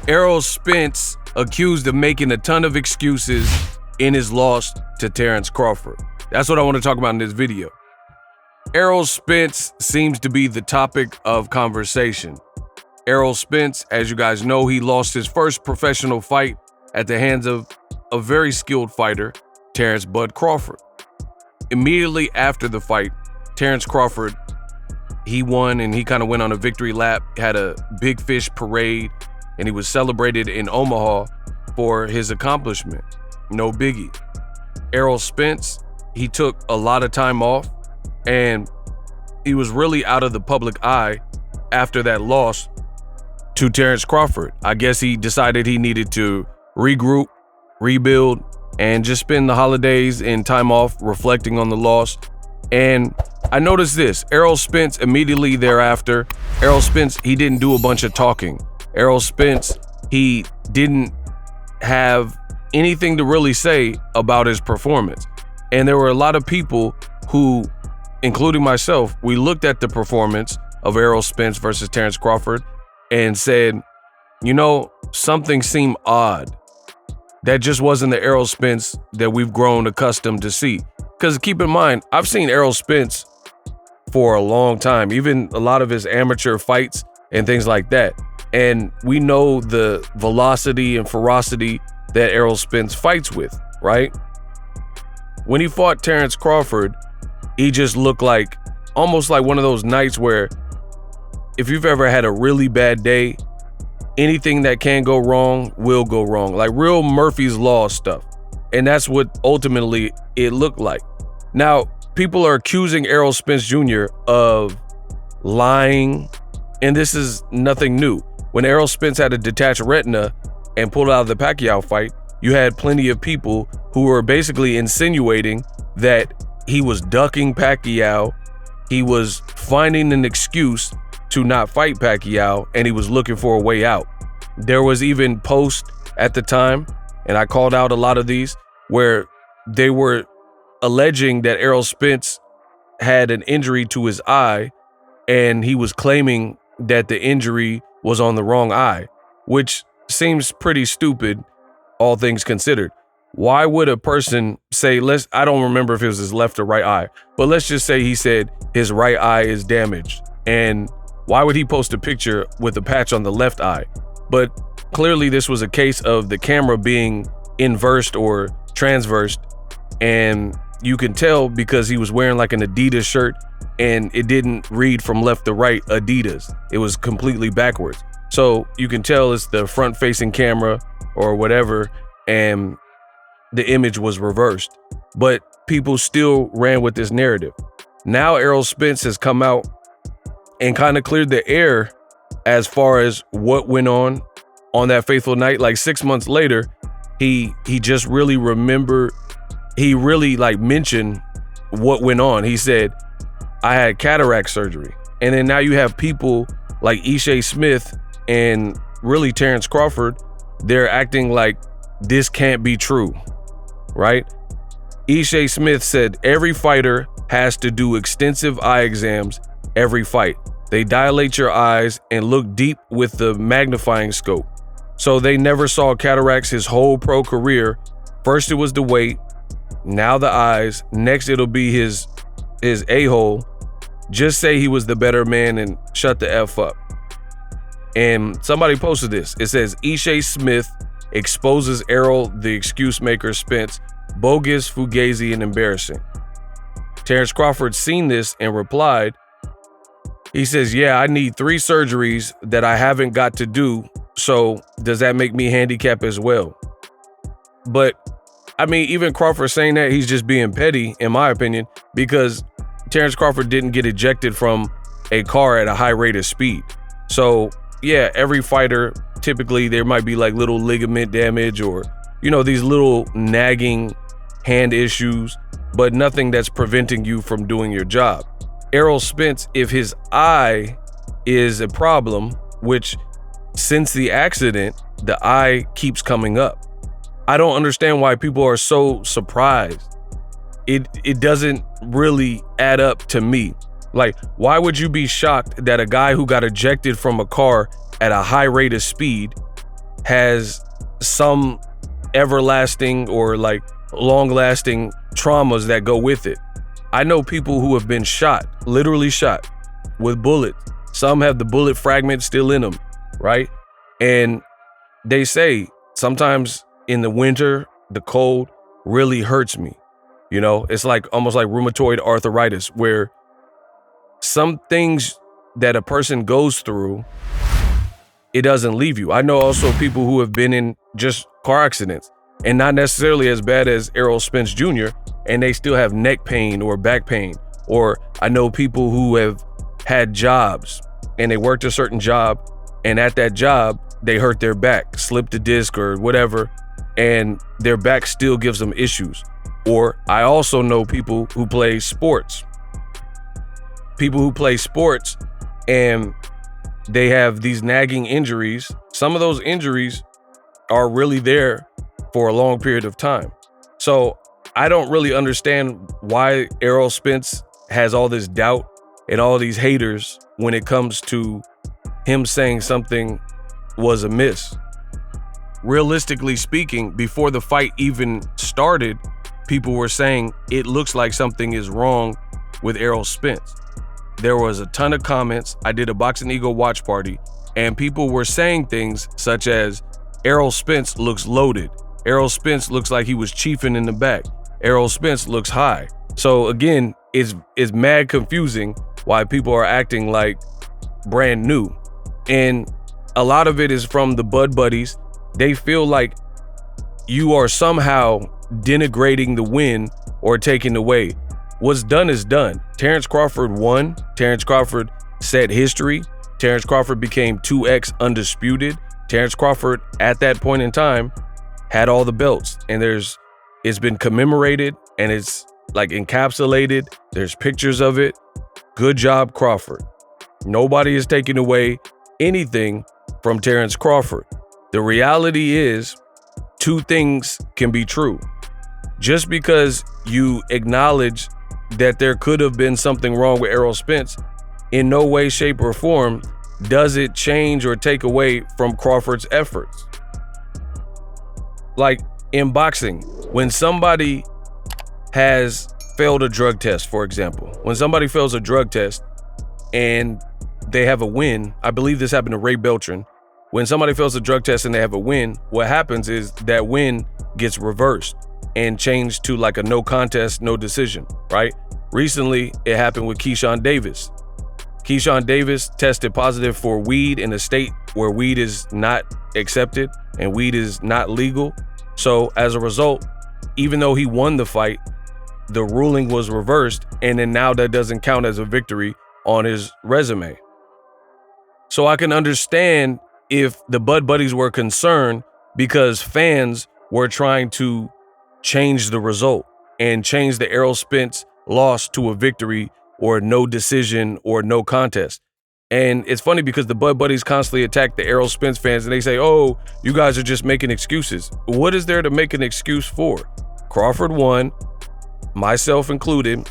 Errol Spence accused of making a ton of excuses in his loss to Terrence Crawford. That's what I want to talk about in this video. Errol Spence seems to be the topic of conversation. Errol Spence, as you guys know, he lost his first professional fight at the hands of a very skilled fighter, Terrence Bud Crawford. Immediately after the fight, Terrence Crawford, he won and he kind of went on a victory lap, had a big fish parade, and he was celebrated in Omaha for his accomplishment. No biggie. Errol Spence, he took a lot of time off and he was really out of the public eye after that loss to Terrence Crawford. I guess he decided he needed to regroup, rebuild, and just spend the holidays and time off reflecting on the loss. And I noticed this, Errol Spence immediately thereafter, Errol Spence, he didn't do a bunch of talking. Errol Spence, he didn't have anything to really say about his performance. And there were a lot of people who, including myself, we looked at the performance of Errol Spence versus Terrence Crawford and said, you know, something seemed odd. That just wasn't the Errol Spence that we've grown accustomed to see. Because keep in mind, I've seen Errol Spence for a long time, even a lot of his amateur fights and things like that. And we know the velocity and ferocity that Errol Spence fights with, right? When he fought Terrence Crawford, he just looked like almost like one of those nights where if you've ever had a really bad day, anything that can go wrong will go wrong, like real Murphy's Law stuff. And that's what ultimately it looked like. Now, people are accusing Errol Spence Jr. of lying, and this is nothing new. When Errol Spence had a detached retina and pulled out of the Pacquiao fight, you had plenty of people who were basically insinuating that he was ducking Pacquiao, he was finding an excuse to not fight Pacquiao, and he was looking for a way out. There was even posts at the time, and I called out a lot of these, where they were alleging that Errol Spence had an injury to his eye, and he was claiming that the injury was on the wrong eye, which seems pretty stupid, all things considered. Why would a person say, I don't remember if it was his left or right eye, but let's just say he said his right eye is damaged. And why would he post a picture with a patch on the left eye? But clearly this was a case of the camera being inversed or transversed. And you can tell because he was wearing like an Adidas shirt and it didn't read from left to right Adidas. It was completely backwards. So you can tell it's the front facing camera or whatever, and the image was reversed. But people still ran with this narrative. Now Errol Spence has come out and kind of cleared the air as far as what went on that fateful night. Like 6 months later, he just really remembered, he really like mentioned what went on. He said, I had cataract surgery. And then now you have people like Ishai Smith and really Terrence Crawford, they're acting like this can't be true, right? Ishai Smith said every fighter has to do extensive eye exams every fight. They dilate your eyes and look deep with the magnifying scope. So they never saw cataracts his whole pro career. First it was the weight, now the eyes, next it'll be his a-hole. Just say he was the better man and shut the F up. And somebody posted this. It says, Ishai Smith exposes Errol, the excuse maker Spence, bogus, fugazi, and embarrassing. Terrence Crawford seen this and replied, he says, yeah, I need 3 surgeries that I haven't got to do. So does that make me handicapped as well? But I mean, even Crawford saying that, he's just being petty, in my opinion, because Terrence Crawford didn't get ejected from a car at a high rate of speed. So yeah, every fighter, typically there might be like little ligament damage or, you know, these little nagging hand issues, but nothing that's preventing you from doing your job. Errol Spence, if his eye is a problem, which since the accident, the eye keeps coming up. I don't understand why people are so surprised. It doesn't really add up to me. Like, why would you be shocked that a guy who got ejected from a car at a high rate of speed has some everlasting or like long-lasting traumas that go with it. I know people who have been shot, literally shot with bullets. Some have the bullet fragments still in them, right? And they say sometimes in the winter, the cold really hurts me. You know, it's like almost like rheumatoid arthritis, where some things that a person goes through, it doesn't leave you. I know also people who have been in just car accidents, and not necessarily as bad as Errol Spence Jr., and they still have neck pain or back pain. Or I know people who have had jobs and they worked a certain job, and at that job, they hurt their back, slipped a disc or whatever, and their back still gives them issues. Or I also know people who play sports. People who play sports and they have these nagging injuries. Some of those injuries are really there for a long period of time. So I don't really understand why Errol Spence has all this doubt and all these haters when it comes to him saying something was amiss. Realistically speaking, before the fight even started, people were saying it looks like something is wrong with Errol Spence. There was a ton of comments. I did a Boxing Ego watch party, and people were saying things such as, Errol Spence looks loaded. Errol Spence looks like he was chiefing in the back. Errol Spence looks high. So again, it's mad confusing why people are acting like brand new. And a lot of it is from the Bud Buddies. They feel like you are somehow denigrating the win or taking away. What's done is done. Terrence Crawford won. Terrence Crawford set history. Terrence Crawford became 2X undisputed. Terrence Crawford, at that point in time, had all the belts, and it's been commemorated, and it's like encapsulated. There's pictures of it. Good job, Crawford. Nobody is taking away anything from Terrence Crawford. The reality is, two things can be true. Just because you acknowledge that there could have been something wrong with Errol Spence, in no way, shape, or form does it change or take away from Crawford's efforts. Like in boxing, when somebody has failed a drug test, for example, when somebody fails a drug test and they have a win, I believe this happened to Ray Beltran. When somebody fails a drug test and they have a win, what happens is that win gets reversed and changed to like a no contest, no decision, right? Recently, it happened with Keyshawn Davis. Keyshawn Davis tested positive for weed in a state where weed is not accepted and weed is not legal. So as a result, even though he won the fight, the ruling was reversed, and then now that doesn't count as a victory on his resume. So I can understand if the Bud Buddies were concerned because fans were trying to change the result and change the Errol Spence loss to a victory or no decision or no contest. And it's funny because the Bud Buddies constantly attack the Errol Spence fans, and they say, oh, you guys are just making excuses. What is there to make an excuse for? Crawford won, myself included.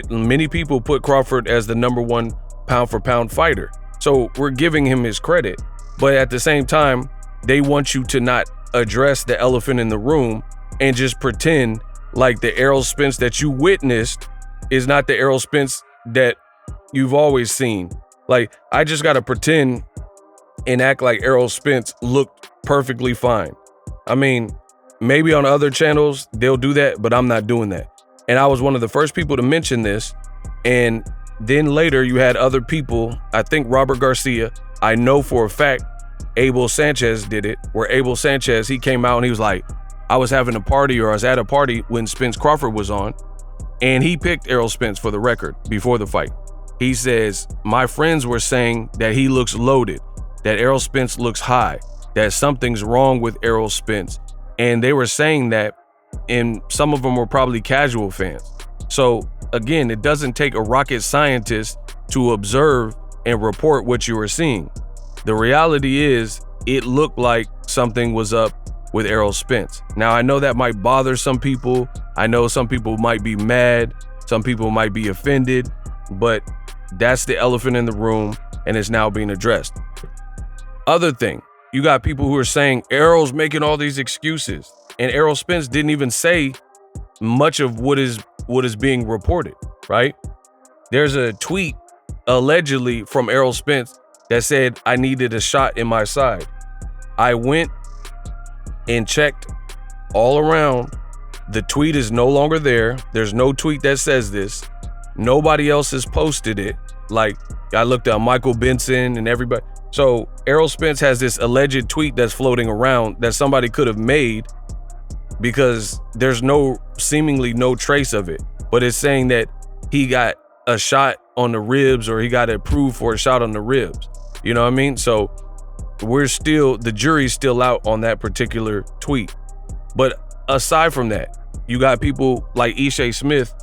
Many people put Crawford as the #1 pound for pound fighter. So we're giving him his credit. But at the same time, they want you to not address the elephant in the room and just pretend like the Errol Spence that you witnessed is not the Errol Spence that you've always seen. Like, I just got to pretend and act like Errol Spence looked perfectly fine. I mean, maybe on other channels they'll do that, but I'm not doing that. And I was one of the first people to mention this. And then later you had other people, I think Robert Garcia, I know for a fact Abel Sanchez did it, where Abel Sanchez, he came out and he was like, I was having a party, or I was at a party when Spence Crawford was on, and he picked Errol Spence for the record before the fight. He says, my friends were saying that he looks loaded, that Errol Spence looks high, that something's wrong with Errol Spence. And they were saying that, and some of them were probably casual fans. So again, it doesn't take a rocket scientist to observe and report what you were seeing. The reality is, it looked like something was up with Errol Spence. Now, I know that might bother some people. I know some people might be mad. Some people might be offended, but that's the elephant in the room, and it's now being addressed. Other thing, you got people who are saying Errol's making all these excuses, and Errol Spence didn't even say much of what is being reported, right? There's a tweet allegedly from Errol Spence that said, I needed a shot in my side. I went and checked all around. The tweet is no longer there. There's no tweet that says this. Nobody else has posted it. Like, I looked at Michael Benson and everybody. So Errol Spence has this alleged tweet that's floating around that somebody could have made, because there's seemingly no trace of it. But it's saying that he got a shot on the ribs, or he got approved for a shot on the ribs. You know what I mean? So the jury's still out on that particular tweet. But aside from that, you got people like Ishe Smith,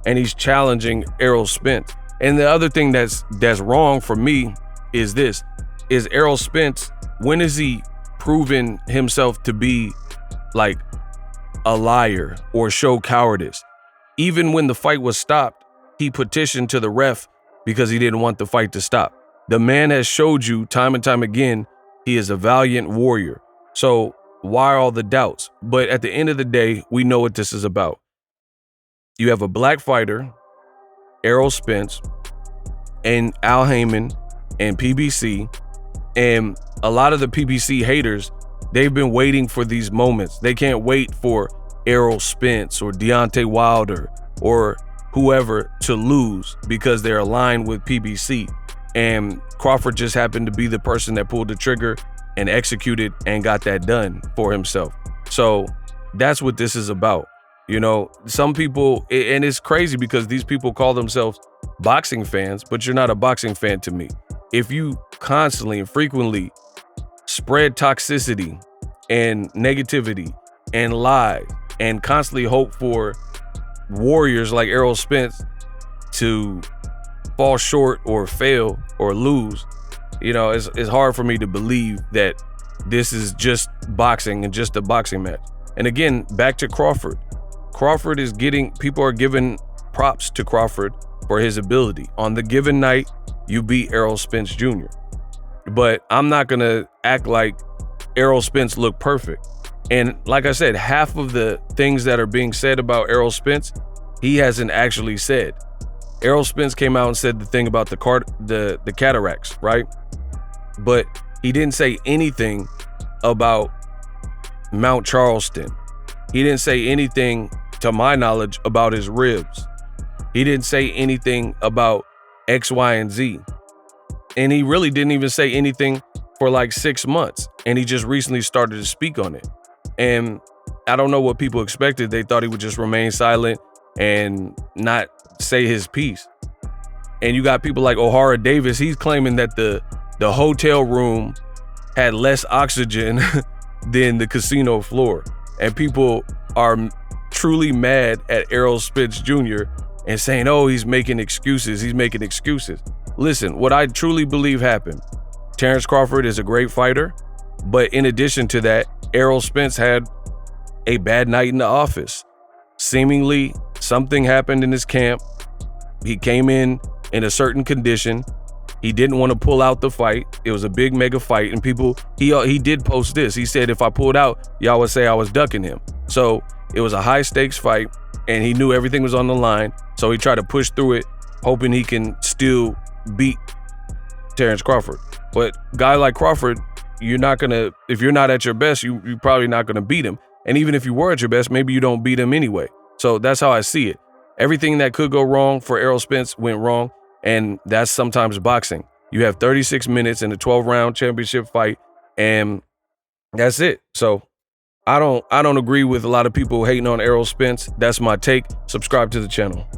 and he's challenging Errol Spence. And the other thing that's wrong for me is this: is Errol Spence, when is he proven himself to be like a liar or show cowardice? Even when the fight was stopped, he petitioned to the ref because he didn't want the fight to stop. The man has showed you time and time again he is a valiant warrior. So why all the doubts? But at the end of the day, we know what this is about. You have a black fighter, Errol Spence, and Al Heyman, and PBC, and a lot of the PBC haters, they've been waiting for these moments. They can't wait for Errol Spence or Deontay Wilder or whoever to lose because they're aligned with PBC. And Crawford just happened to be the person that pulled the trigger and executed and got that done for himself. So that's what this is about. You know, some people, and it's crazy because these people call themselves boxing fans, but you're not a boxing fan to me. If you constantly and frequently spread toxicity and negativity and lie and constantly hope for warriors like Errol Spence to fall short or fail or lose, you know, it's hard for me to believe that this is just boxing and just a boxing match. And again, back to Crawford. Crawford is people are giving props to Crawford for his ability. On the given night, you beat Errol Spence Jr. But I'm not gonna act like Errol Spence looked perfect. And like I said, half of the things that are being said about Errol Spence, he hasn't actually said. Errol Spence came out and said the thing about the cataracts, right? But he didn't say anything about Mount Charleston. He didn't say anything, to my knowledge, about his ribs. He didn't say anything about X, Y, and Z. And he really didn't even say anything for like 6 months. And he just recently started to speak on it. And I don't know what people expected. They thought he would just remain silent and not say his piece. And you got people like O'Hara Davis. He's claiming that the hotel room had less oxygen than the casino floor. And people are truly mad at Errol Spence Jr. and saying, oh, he's making excuses. He's making excuses. Listen, what I truly believe happened, Terrence Crawford is a great fighter. But in addition to that, Errol Spence had a bad night in the office. Seemingly, something happened in his camp. He came in a certain condition. He didn't want to pull out the fight. It was a big mega fight, and he did post this. He said, if I pulled out, y'all would say I was ducking him. So it was a high stakes fight, and he knew everything was on the line. So he tried to push through it, hoping he can still beat Terrence Crawford. But a guy like Crawford, if you're not at your best, you're probably not gonna beat him. And even if you were at your best, maybe you don't beat him anyway. So that's how I see it. Everything that could go wrong for Errol Spence went wrong. And that's sometimes boxing. You have 36 minutes in a 12-round championship fight, and that's it. So I don't agree with a lot of people hating on Errol Spence. That's my take. Subscribe to the channel.